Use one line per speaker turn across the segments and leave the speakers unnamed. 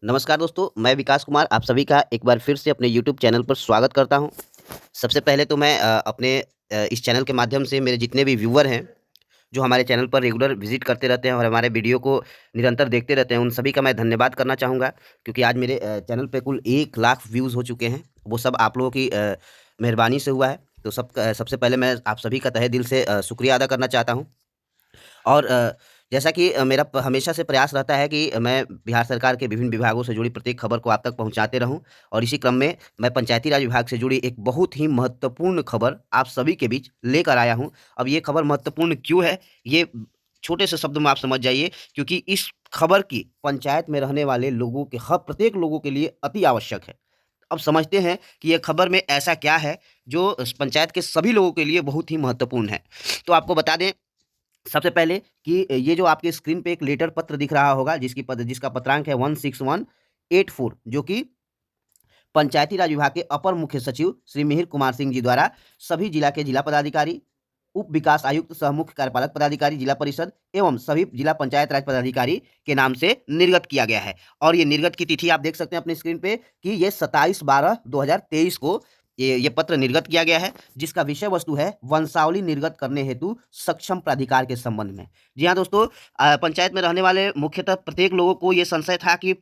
नमस्कार दोस्तों, मैं विकास कुमार आप सभी का एक बार फिर से अपने यूट्यूब चैनल पर स्वागत करता हूं। सबसे पहले तो मैं इस चैनल के माध्यम से मेरे जितने भी व्यूअर हैं, जो हमारे चैनल पर रेगुलर विज़िट करते रहते हैं और हमारे वीडियो को निरंतर देखते रहते हैं, उन सभी का मैं धन्यवाद करना चाहूँगा क्योंकि आज मेरे चैनल पे कुल 1 लाख व्यूज़ हो चुके हैं। वो सब आप लोगों की मेहरबानी से हुआ है। तो सबसे पहले मैं आप सभी का तहे दिल से शुक्रिया अदा करना चाहता हूँ। और जैसा कि मेरा हमेशा से प्रयास रहता है कि मैं बिहार सरकार के विभिन्न विभागों से जुड़ी प्रत्येक खबर को आप तक पहुंचाते रहूं और इसी क्रम में मैं पंचायती राज विभाग से जुड़ी एक बहुत ही महत्वपूर्ण खबर आप सभी के बीच लेकर आया हूं। अब ये खबर महत्वपूर्ण क्यों है, ये छोटे से शब्दों में आप समझ जाइए, क्योंकि इस खबर की पंचायत में रहने वाले लोगों के हर प्रत्येक लोगों के लिए अति आवश्यक है। अब समझते हैं कि ये खबर में ऐसा क्या है जो इस पंचायत के सभी लोगों के लिए बहुत ही महत्वपूर्ण है। तो आपको बता दें सबसे पहले कि ये जो आपके स्क्रीन पे एक लेटर पत्र दिख रहा होगा जिसका पत्रांक है 16184, जो कि पंचायती राज विभाग के अपर मुख्य सचिव श्री मिहिर कुमार सिंह जी द्वारा सभी जिला के जिला पदाधिकारी, उप विकास आयुक्त सह मुख्य कार्यपालक पदाधिकारी जिला परिषद एवं सभी जिला पंचायत राज पदाधिकारी के नाम से निर्गत किया गया है। और ये निर्गत की तिथि आप देख सकते हैं अपने स्क्रीन पे कि ये 27/12/2023 को ये पत्र निर्गत किया गया है, जिसका विषय वस्तु है वंशावली निर्गत करने हेतु सक्षम प्राधिकार के संबंध में। जी हाँ दोस्तों, पंचायत में रहने वाले मुख्यतः प्रत्येक लोगों को ये संशय था कि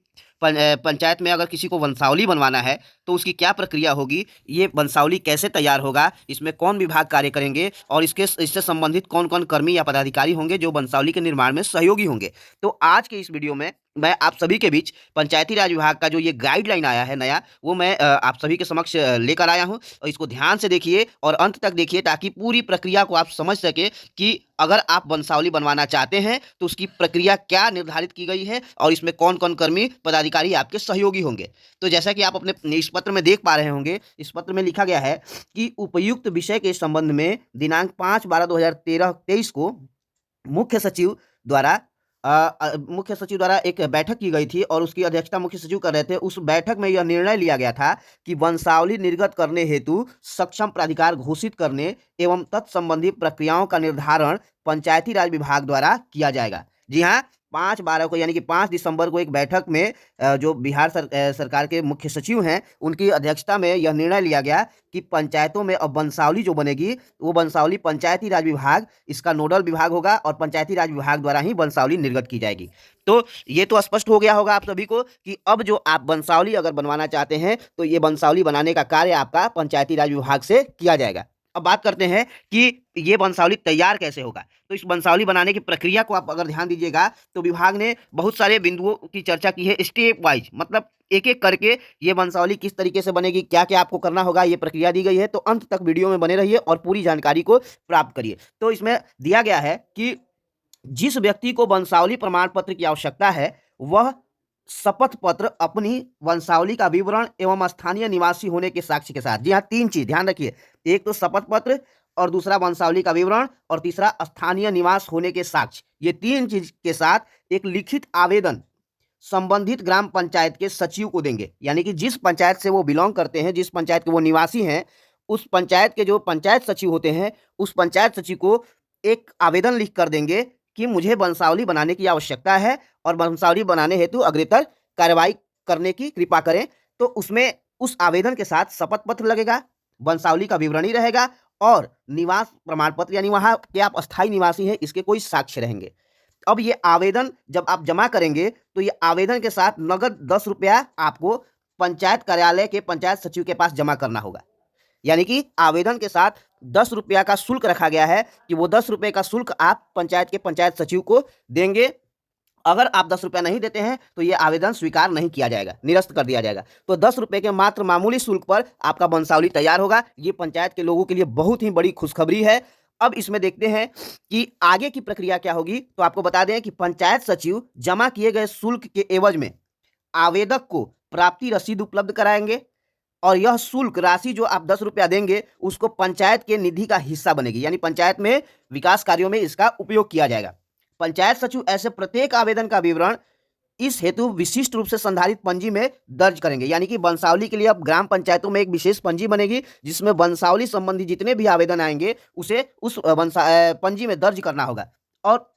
पंचायत में अगर किसी को वंशावली बनवाना है तो उसकी क्या प्रक्रिया होगी, ये वंशावली कैसे तैयार होगा, इसमें कौन विभाग कार्य करेंगे और इससे संबंधित कौन कौन कर्मी या पदाधिकारी होंगे जो वंशावली के निर्माण में सहयोगी होंगे। तो आज के इस वीडियो में मैं आप सभी के बीच पंचायती राज विभाग का जो ये गाइडलाइन आया है नया, वो मैं आप सभी के समक्ष लेकर आया हूँ और इसको ध्यान से देखिए और अंत तक देखिए ताकि पूरी प्रक्रिया को आप समझ सके कि अगर आप वंशावली बनवाना चाहते हैं तो उसकी प्रक्रिया क्या निर्धारित की गई है और इसमें कौन कौन कर्मी पदाधिकारी आपके सहयोगी होंगे। तो जैसा कि आप अपने इस पत्र में देख पा रहे होंगे, इस पत्र में लिखा गया है कि उपयुक्त विषय के संबंध में दिनांक 5/12/2023 को मुख्य सचिव द्वारा एक बैठक की गई थी और उसकी अध्यक्षता मुख्य सचिव कर रहे थे। उस बैठक में यह निर्णय लिया गया था कि वंशावली निर्गत करने हेतु सक्षम प्राधिकार घोषित करने एवं तत्संबंधी प्रक्रियाओं का निर्धारण पंचायती राज विभाग द्वारा किया जाएगा। जी हाँ, 5/12 को यानी कि 5 दिसंबर को एक बैठक में जो बिहार सरकार के मुख्य सचिव हैं उनकी अध्यक्षता में यह निर्णय लिया गया कि पंचायतों में अब वंशावली जो बनेगी वो वंशावली पंचायती राज विभाग इसका नोडल विभाग होगा और पंचायती राज विभाग द्वारा ही वंशावली निर्गत की जाएगी। तो ये तो स्पष्ट हो गया होगा आप सभी को कि अब जो आप वंशावली अगर बनवाना चाहते हैं तो ये वंशावली बनाने का कार्य आपका पंचायती राज विभाग से किया जाएगा। अब बात करते हैं कि ये वंशावली तैयार कैसे होगा। तो इस वंशावली बनाने की प्रक्रिया को आप अगर ध्यान दीजिएगा तो विभाग ने बहुत सारे बिंदुओं की चर्चा की है, स्टेप वाइज, मतलब एक एक करके ये वंशावली किस तरीके से बनेगी, क्या क्या आपको करना होगा, ये प्रक्रिया दी गई है। तो अंत तक वीडियो में बने रहिए और पूरी जानकारी को प्राप्त करिए। तो इसमें दिया गया है कि जिस व्यक्ति को वंशावली प्रमाण पत्र की आवश्यकता है वह शपथ पत्र अपनी वंशावली का विवरण एवं स्थानीय निवासी होने के साक्ष्य के साथ, जी हाँ 3 चीज ध्यान रखिए, एक तो शपथ पत्र और दूसरा वंशावली का विवरण और तीसरा स्थानीय निवास होने के साक्ष्य, ये 3 चीज के साथ एक लिखित आवेदन संबंधित ग्राम पंचायत के सचिव को देंगे। यानी कि जिस पंचायत से वो बिलोंग करते हैं, जिस पंचायत के वो निवासी हैं, उस पंचायत के जो पंचायत सचिव होते हैं उस पंचायत सचिव को एक आवेदन लिख कर देंगे कि मुझे वंशावली बनाने की आवश्यकता है और वंशावली बनाने हेतु अग्रेतर कार्रवाई करने की कृपा करें। तो उसमें उस आवेदन के साथ शपथ पत्र लगेगा, वंशावली का विवरणी रहेगा और निवास प्रमाण पत्र यानी वहां के आप अस्थायी निवासी हैं इसके कोई साक्ष्य रहेंगे। अब ये आवेदन जब आप जमा करेंगे तो ये आवेदन के साथ नगद 10 रुपया आपको पंचायत कार्यालय के पंचायत सचिव के पास जमा करना होगा। यानी कि आवेदन के साथ 10 रुपया का शुल्क रखा गया है कि वो 10 रुपये का शुल्क आप पंचायत के पंचायत सचिव को देंगे। अगर आप 10 रुपया नहीं देते हैं तो ये आवेदन स्वीकार नहीं किया जाएगा, निरस्त कर दिया जाएगा। तो 10 रुपये के मात्र मामूली शुल्क पर आपका वंशावली तैयार होगा। ये पंचायत के लोगों के लिए बहुत ही बड़ी खुशखबरी है। अब इसमें देखते हैं कि आगे की प्रक्रिया क्या होगी। तो आपको बता दें कि पंचायत सचिव जमा किए गए शुल्क के एवज में आवेदक को प्राप्ति रसीद उपलब्ध कराएंगे और यह शुल्क राशि जो आप 10 रुपया देंगे उसको पंचायत के निधि का हिस्सा बनेगी, यानी पंचायत में विकास कार्यों में इसका उपयोग किया जाएगा। पंचायत सचिव ऐसे प्रत्येक आवेदन का विवरण इस हेतु विशिष्ट रूप से संधारित पंजी में दर्ज करेंगे। यानी कि वंशावली के लिए अब ग्राम पंचायतों में एक विशेष पंजी बनेगी जिसमें वंशावली संबंधी जितने भी आवेदन आएंगे उसे उस पंजी में दर्ज करना होगा। और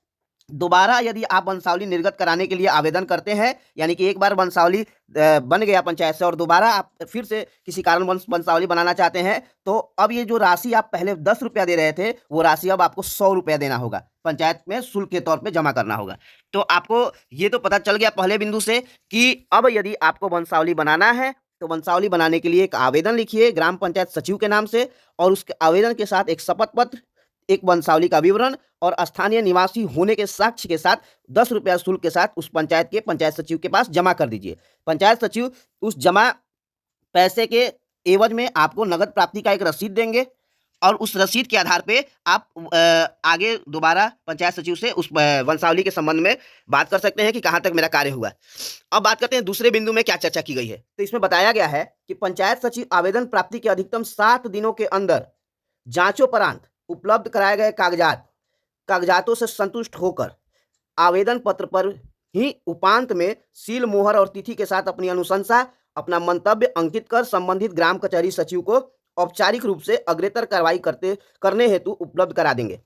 दोबारा यदि आप वंशावली निर्गत कराने के लिए आवेदन करते हैं, यानी कि एक बार वंशावली बन गया पंचायत से और दोबारा आप फिर से किसी कारण वंशावली बनाना चाहते हैं, तो अब ये जो राशि आप पहले 10 रुपया दे रहे थे, वो राशि अब आपको 100 रुपया देना होगा, पंचायत में शुल्क के तौर पे जमा करना होगा। तो आपको ये तो पता चल गया पहले बिंदु से कि अब यदि आपको वंशावली बनाना है, तो वंशावली बनाने के लिए एक आवेदन लिखिए ग्राम पंचायत सचिव के नाम से, और उसके आवेदन के साथ एक शपथ पत्र, एक वंशावली का विवरण और स्थानीय निवासी होने के साक्ष्य के साथ 10 रुपया शुल्क के साथ उस पंचायत के पंचायत सचिव के पास जमा कर दीजिए। पंचायत सचिव उस जमा पैसे के एवज में आपको नगद प्राप्ति का एक रसीद देंगे, और उस रसीद के आधार पे आप आगे दोबारा पंचायत सचिव से उस वंशावली के संबंध में बात कर सकते हैं कि कहाँ तक मेरा कार्य हुआ। अब बात करते हैं दूसरे बिंदु में क्या चर्चा की गई है। तो इसमें बताया गया है कि पंचायत सचिव आवेदन प्राप्ति के अधिकतम 7 दिनों के अंदर जांचोपरांत उपलब्ध कराए गए कागजातों से संतुष्ट होकर आवेदन पत्र पर ही उपांत में सील मोहर और तिथि के साथ अपनी अनुशंसा, अपना मंतव्य अंकित कर संबंधित ग्राम कचहरी सचिव को औपचारिक रूप से अग्रेतर कार्रवाई करने हेतु उपलब्ध करा देंगे।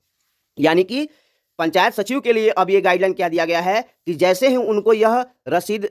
यानी कि पंचायत सचिव के लिए अब ये गाइडलाइन क्या दिया गया है कि जैसे ही उनको यह रसीद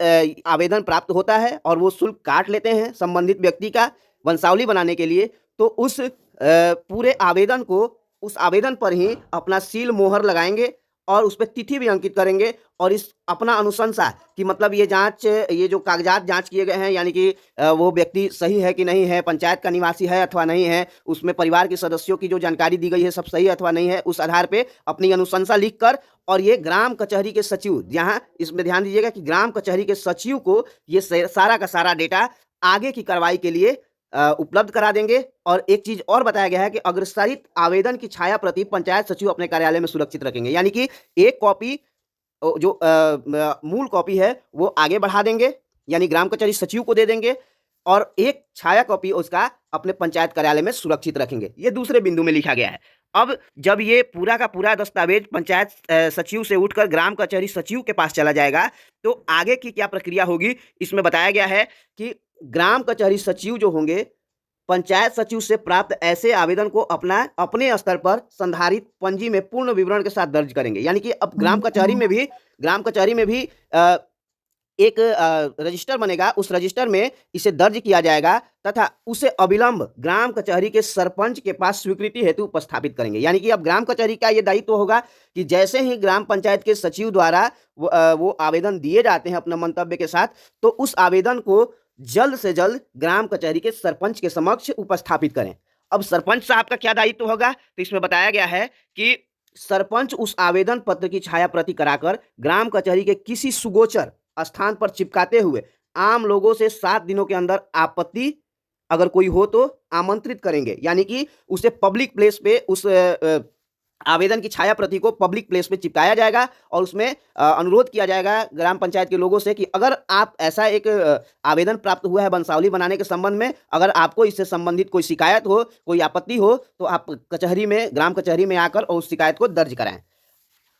आवेदन प्राप्त होता है और वो शुल्क काट लेते हैं संबंधित व्यक्ति का वंशावली बनाने के लिए, तो उस पूरे आवेदन को, उस आवेदन पर ही अपना सील मोहर लगाएंगे और उस पर तिथि भी अंकित करेंगे, और इस अपना अनुशंसा कि मतलब ये जो कागजात जांच किए गए हैं, यानी कि वो व्यक्ति सही है कि नहीं है, पंचायत का निवासी है अथवा नहीं है, उसमें परिवार के सदस्यों की जो जानकारी दी गई है सब सही अथवा नहीं है, उस आधार पे अपनी अनुशंसा लिखकर, और ये ग्राम कचहरी के सचिव, यहाँ इसमें ध्यान दीजिएगा कि ग्राम कचहरी के सचिव को ये सारा का सारा डेटा आगे की कार्रवाई के लिए उपलब्ध करा देंगे। और एक चीज और बताया गया है कि अग्रसारित आवेदन की छाया प्रति पंचायत सचिव अपने कार्यालय में सुरक्षित रखेंगे, यानी कि एक कॉपी जो मूल कॉपी है वो आगे बढ़ा देंगे, यानी ग्राम कचहरी सचिव को दे देंगे, और एक छाया कॉपी उसका अपने पंचायत कार्यालय में सुरक्षित रखेंगे। ये दूसरे बिंदु में लिखा गया है। अब जब ये पूरा का पूरा दस्तावेज पंचायत सचिव से उठकर ग्राम कचहरी सचिव के पास चला जाएगा, तो आगे की क्या प्रक्रिया होगी इसमें बताया गया है कि ग्राम कचहरी सचिव जो होंगे पंचायत सचिव से प्राप्त ऐसे आवेदन को अपने स्तर पर संधारित पंजी में पूर्ण विवरण के साथ दर्ज करेंगे। यानी कि अब ग्राम कचहरी में भी एक रजिस्टर बनेगा, उस रजिस्टर में इसे दर्ज किया जाएगा तथा उसे अविलंब ग्राम कचहरी के सरपंच के पास स्वीकृति हेतु उपस्थापित करेंगे। यानी कि अब ग्राम कचहरी का ये दायित्व होगा कि जैसे ही ग्राम पंचायत के सचिव द्वारा वो आवेदन दिए जाते हैं अपना मंतव्य के साथ, तो उस आवेदन को जल्द से जल्द ग्राम कचहरी के सरपंच के समक्ष उपस्थापित करें। अब सरपंच साहब का क्या दायित्व होगा, तो इसमें बताया गया है कि सरपंच उस आवेदन पत्र की छाया प्रति कराकर ग्राम कचहरी के किसी सुगोचर स्थान पर चिपकाते हुए आम लोगों से 7 दिनों के अंदर आपत्ति अगर कोई हो तो आमंत्रित करेंगे। यानी कि उसे पब्लिक प्लेस पे उस आवेदन की छाया प्रति को पब्लिक प्लेस पे चिपकाया जाएगा, और उसमें अनुरोध किया जाएगा ग्राम पंचायत के लोगों से कि अगर आप ऐसा एक आवेदन प्राप्त हुआ है वंशावली बनाने के संबंध में, अगर आपको इससे संबंधित कोई शिकायत हो, कोई आपत्ति हो, तो आप ग्राम कचहरी में आकर और उस शिकायत को दर्ज कराएं।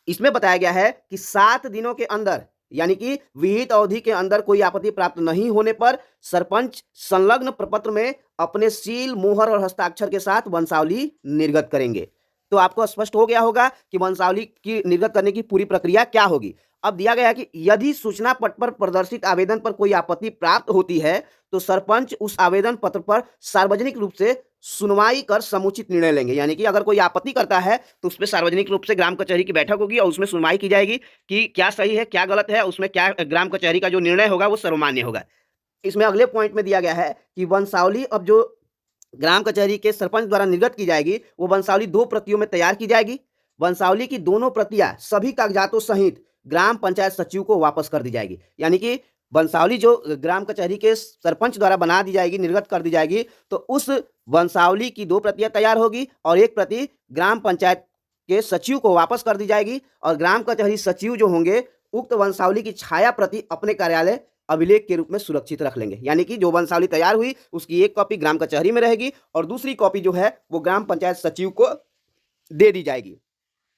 इसमें बताया गया है कि 7 दिनों के अंदर, यानी कि विहित अवधि के अंदर कोई आपत्ति प्राप्त नहीं होने पर सरपंच संलग्न प्रपत्र में अपने सील मोहर और हस्ताक्षर के साथ वंशावली निर्गत करेंगे। तो आपको स्पष्ट हो गया होगा कि वंशावली की निर्गत करने की पूरी प्रक्रिया क्या होगी। अब दिया गया है कि यदि सूचना पट पर प्रदर्शित आवेदन पर कोई आपत्ति प्राप्त होती है, तो सरपंच उस आवेदन पत्र पर सार्वजनिक रूप से सुनवाई कर समुचित निर्णय लेंगे। यानी कि अगर कोई आपत्ति करता है तो उस पर सार्वजनिक रूप से ग्राम कचहरी की बैठक होगी और उसमें सुनवाई की जाएगी कि क्या सही है क्या गलत है, उसमें क्या ग्राम कचहरी का जो निर्णय होगा वो सर्वमान्य होगा। इसमें अगले पॉइंट में दिया गया है कि वंशावली अब जो ग्राम कचहरी के सरपंच द्वारा निर्गत की जाएगी, वो वंशावली 2 प्रतियों में तैयार की जाएगी। वंशावली की दोनों प्रतियां सभी कागजातों सहित ग्राम पंचायत सचिव को वापस कर दी जाएगी। यानी कि वंशावली जो ग्राम कचहरी के सरपंच द्वारा बना दी जाएगी, निर्गत कर दी जाएगी, तो उस वंशावली की 2 प्रतियां तैयार होगी और एक प्रति ग्राम पंचायत के सचिव को वापस कर दी जाएगी, और ग्राम कचहरी सचिव जो होंगे उक्त वंशावली की छाया प्रति अपने कार्यालय अभिलेख के रूप में सुरक्षित रख लेंगे। यानी कि जो वंशावली तैयार हुई उसकी एक कॉपी ग्राम कचहरी में रहेगी और दूसरी कॉपी जो है वो ग्राम पंचायत सचिव को दे दी जाएगी।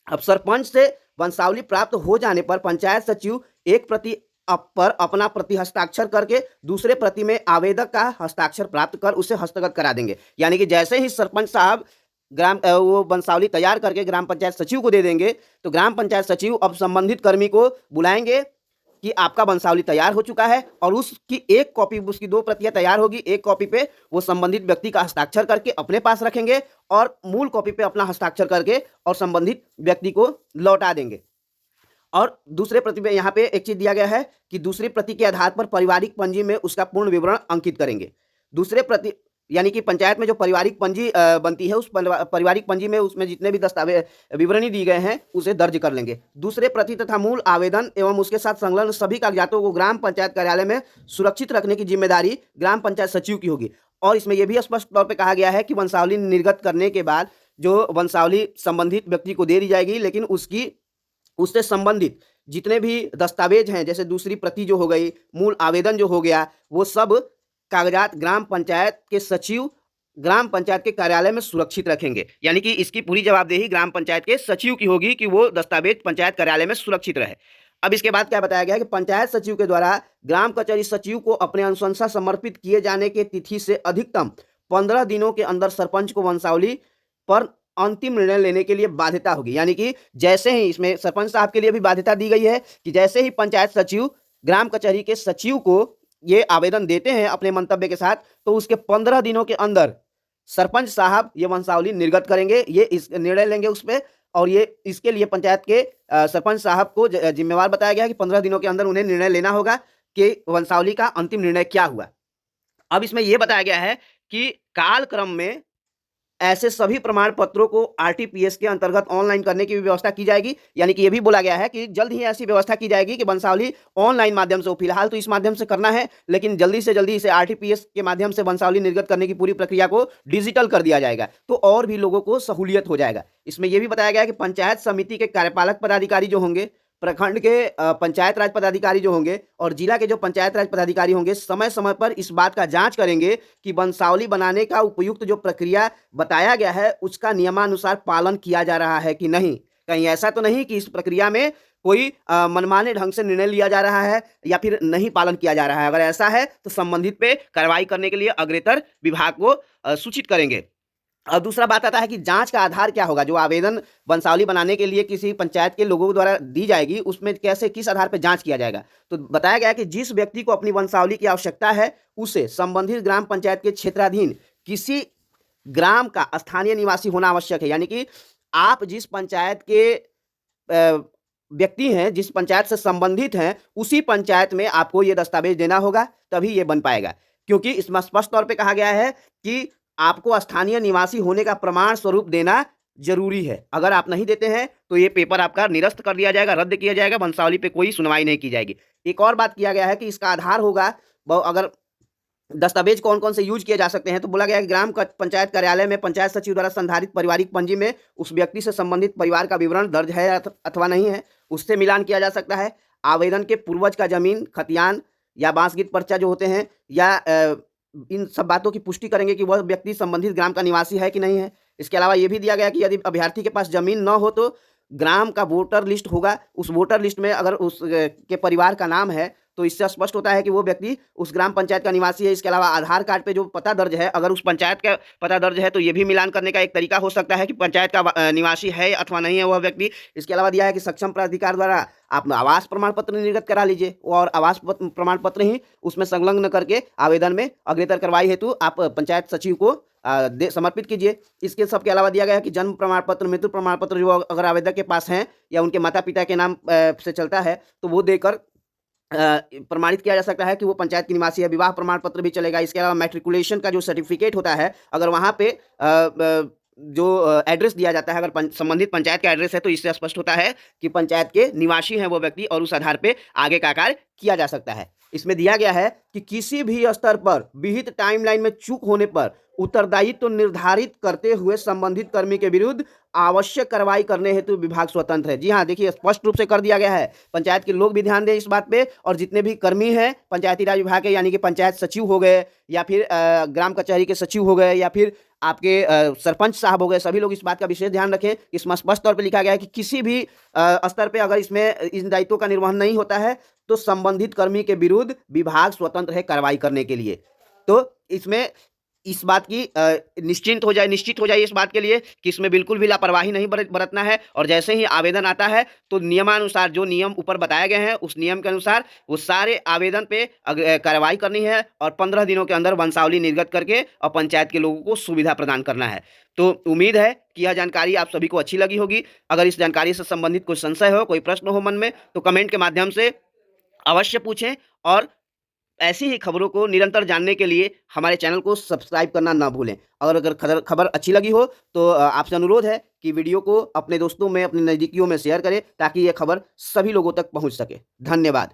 अब सरपंच से वंशावली प्राप्त हो जाने पर पंचायत सचिव एक प्रति पर अपना प्रति हस्ताक्षर करके दूसरे प्रति में आवेदक का हस्ताक्षर प्राप्त कर उसे हस्तगत करा देंगे। यानी कि जैसे ही सरपंच साहब वो वंशावली तैयार करके ग्राम पंचायत सचिव को दे देंगे, तो ग्राम पंचायत सचिव अब संबंधित कर्मी को बुलाएंगे कि आपका वंशावली तैयार हो चुका है, और उसकी एक कॉपी, उसकी 2 प्रतियां तैयार होगी, एक कॉपी पे वो संबंधित व्यक्ति का हस्ताक्षर करके अपने पास रखेंगे और मूल कॉपी पे अपना हस्ताक्षर करके और संबंधित व्यक्ति को लौटा देंगे। और दूसरे प्रति पे यहाँ पे एक चीज दिया गया है कि दूसरी प्रति के आधार पर पारिवारिक पंजी में उसका पूर्ण विवरण अंकित करेंगे। दूसरे प्रति यानी कि पंचायत में जो पारिवारिक पंजी बनती है, उस पारिवारिक पंजी में उसमें जितने भी दस्तावेज विवरणी दी गए हैं उसे दर्ज कर लेंगे। दूसरे प्रति तथा मूल आवेदन एवं उसके साथ संलग्न सभी कागजातों को ग्राम पंचायत कार्यालय में सुरक्षित रखने की जिम्मेदारी ग्राम पंचायत सचिव की होगी। और इसमें यह भी स्पष्ट तौर पर कहा गया है कि वंशावली निर्गत करने के बाद जो वंशावली संबंधित व्यक्ति को दे दी जाएगी, लेकिन उससे संबंधित जितने भी दस्तावेज हैं, जैसे दूसरी प्रति जो हो गई, मूल आवेदन जो हो गया, वो सब कागजात ग्राम पंचायत के सचिव ग्राम पंचायत के कार्यालय में सुरक्षित रखेंगे। यानी कि इसकी पूरी जवाबदेही ग्राम पंचायत के सचिव की होगी कि वो दस्तावेज पंचायत कार्यालय में सुरक्षित रहे। अब इसके बाद क्या बताया गया कि पंचायत सचिव के द्वारा ग्राम कचहरी सचिव को अपने अनुशंसा समर्पित किए जाने के तिथि से अधिकतम 15 दिनों के अंदर सरपंच को वंशावली पर अंतिम निर्णय लेने के लिए बाध्यता होगी। यानी कि जैसे ही, इसमें सरपंच साहब के लिए भी बाध्यता दी गई है कि जैसे ही पंचायत सचिव ग्राम कचहरी के सचिव को ये आवेदन देते हैं अपने मंतव्य के साथ, तो उसके 15 दिनों के अंदर सरपंच साहब ये वंशावली निर्गत करेंगे, ये इस निर्णय लेंगे उस पर। और ये इसके लिए पंचायत के सरपंच साहब को जिम्मेवार बताया गया है कि 15 दिनों के अंदर उन्हें निर्णय लेना होगा कि वंशावली का अंतिम निर्णय क्या हुआ। अब इसमें यह बताया गया है कि कालक्रम में ऐसे सभी प्रमाण पत्रों को आरटीपीएस के अंतर्गत ऑनलाइन करने की भी व्यवस्था की जाएगी। यानी कि यह भी बोला गया है कि जल्द ही ऐसी व्यवस्था की जाएगी कि वंशावली ऑनलाइन माध्यम से हो। फिलहाल तो इस माध्यम से करना है, लेकिन जल्दी से जल्दी इसे आरटीपीएस के माध्यम से वंशावली निर्गत करने की पूरी प्रक्रिया को डिजिटल कर दिया जाएगा, तो और भी लोगों को सहूलियत हो जाएगा। इसमें यह भी बताया गया है कि पंचायत समिति के कार्यपालक पदाधिकारी जो होंगे, प्रखंड के पंचायत राज पदाधिकारी जो होंगे और जिला के जो पंचायत राज पदाधिकारी होंगे, समय समय पर इस बात का जांच करेंगे कि वंशावली बनाने का उपयुक्त जो प्रक्रिया बताया गया है उसका नियमानुसार पालन किया जा रहा है कि नहीं। कहीं ऐसा तो नहीं कि इस प्रक्रिया में कोई मनमाने ढंग से निर्णय लिया जा रहा है या फिर नहीं पालन किया जा रहा है। अगर ऐसा है तो संबंधित पे कार्रवाई करने के लिए अग्रेतर विभाग को सूचित करेंगे। और दूसरा बात आता है कि जांच का आधार क्या होगा। जो आवेदन वंशावली बनाने के लिए किसी पंचायत के लोगों द्वारा दी जाएगी, उसमें कैसे, किस आधार पर जांच किया जाएगा। तो बताया गया है कि जिस व्यक्ति को अपनी वंशावली की आवश्यकता है उसे संबंधित ग्राम पंचायत के क्षेत्राधीन किसी ग्राम का स्थानीय निवासी होना आवश्यक है। यानी कि आप जिस पंचायत के व्यक्ति हैं, जिस पंचायत से संबंधित हैं, उसी पंचायत में आपको ये दस्तावेज देना होगा, तभी ये बन पाएगा। क्योंकि इसमें स्पष्ट तौर पे कहा गया है कि आपको स्थानीय निवासी होने का प्रमाण स्वरूप देना जरूरी है। अगर आप नहीं देते हैं तो ये पेपर आपका निरस्त कर दिया जाएगा, रद्द किया जाएगा, वंशावली पे कोई सुनवाई नहीं की जाएगी। एक और बात किया गया है कि इसका आधार होगा, अगर दस्तावेज कौन कौन से यूज किए जा सकते हैं, तो बोला गया है कि ग्राम पंचायत कार्यालय में पंचायत सचिव द्वारा संधारित पारिवारिक पंजी में उस व्यक्ति से संबंधित परिवार का विवरण दर्ज है अथवा नहीं है, उससे मिलान किया जा सकता है। आवेदन के पूर्वज का जमीन, खतियान या बांसगीत पर्चा जो होते हैं, या इन सब बातों की पुष्टि करेंगे कि वह व्यक्ति संबंधित ग्राम का निवासी है कि नहीं है। इसके अलावा यह भी दिया गया कि यदि अभ्यर्थी के पास जमीन न हो तो ग्राम का वोटर लिस्ट होगा, उस वोटर लिस्ट में अगर उस के परिवार का नाम है तो इससे स्पष्ट होता है कि वो व्यक्ति उस ग्राम पंचायत का निवासी है। इसके अलावा आधार कार्ड पे जो पता दर्ज है, अगर उस पंचायत का पता दर्ज है तो ये भी मिलान करने का एक तरीका हो सकता है कि पंचायत का निवासी है अथवा नहीं है वह व्यक्ति। इसके अलावा दिया है कि सक्षम प्राधिकार द्वारा आप आवास प्रमाण पत्र निर्गत करा लीजिए, और आवास प्रमाण पत्र ही उसमें संलग्न करके आवेदन में अग्रेतर कार्रवाई हेतु आप पंचायत सचिव को समर्पित कीजिए। इसके सबके अलावा दिया गया है कि जन्म प्रमाण पत्र, मृत्यु प्रमाण पत्र जो अगर आवेदक के पास हैं या उनके माता पिता के नाम से चलता है तो वो देकर प्रमाणित किया जा सकता है कि वो पंचायत की निवासी है। विवाह प्रमाण पत्र भी चलेगा। इसके अलावा मैट्रिकुलेशन का जो सर्टिफिकेट होता है, अगर वहाँ पे जो एड्रेस दिया जाता है, अगर संबंधित पंचायत का एड्रेस है तो इससे स्पष्ट होता है कि पंचायत के निवासी हैं वो व्यक्ति, और उस आधार पे आगे का कार्य किया जा सकता है। इसमें दिया गया है कि किसी भी स्तर पर विहित टाइमलाइन में चूक होने पर उत्तरदायित्व तो निर्धारित करते हुए संबंधित कर्मी के विरुद्ध आवश्यक कार्रवाई करने हेतु विभाग स्वतंत्र है। जी हाँ, देखिए स्पष्ट रूप से कर दिया गया है। पंचायत के लोग भी ध्यान दें इस बात पे, और जितने भी कर्मी हैं पंचायती राज विभाग के, यानी कि पंचायत सचिव हो गए या फिर ग्राम कचहरी के सचिव हो गए या फिर आपके सरपंच साहब हो गए, सभी लोग इस बात का विशेष ध्यान रखें। इसमें स्पष्ट तौर पर लिखा गया है कि किसी भी स्तर पर अगर इसमें इन दायित्वों का निर्वहन नहीं होता है तो संबंधित कर्मी के विरुद्ध विभाग स्वतंत्र है कार्रवाई करने के लिए। तो इसमें इस बात की निश्चित हो जाइए इस बात के लिए कि इसमें बिल्कुल भी लापरवाही नहीं बरतना है। और जैसे ही आवेदन आता है तो नियमानुसार जो नियम ऊपर बताए गए हैं उस नियम के अनुसार वो सारे आवेदन पे कार्रवाई करनी है और 15 दिनों के अंदर वंशावली निर्गत करके और पंचायत के लोगों को सुविधा प्रदान करना है। तो उम्मीद है कि यह जानकारी आप सभी को अच्छी लगी होगी। अगर इस जानकारी से संबंधित कोई संशय हो, कोई प्रश्न हो मन में, तो कमेंट के माध्यम से अवश्य पूछें। और ऐसी ही खबरों को निरंतर जानने के लिए हमारे चैनल को सब्सक्राइब करना ना भूलें। और अगर खबर अच्छी लगी हो तो आपसे अनुरोध है कि वीडियो को अपने दोस्तों में, अपने नज़दीकियों में शेयर करें ताकि यह खबर सभी लोगों तक पहुंच सके। धन्यवाद।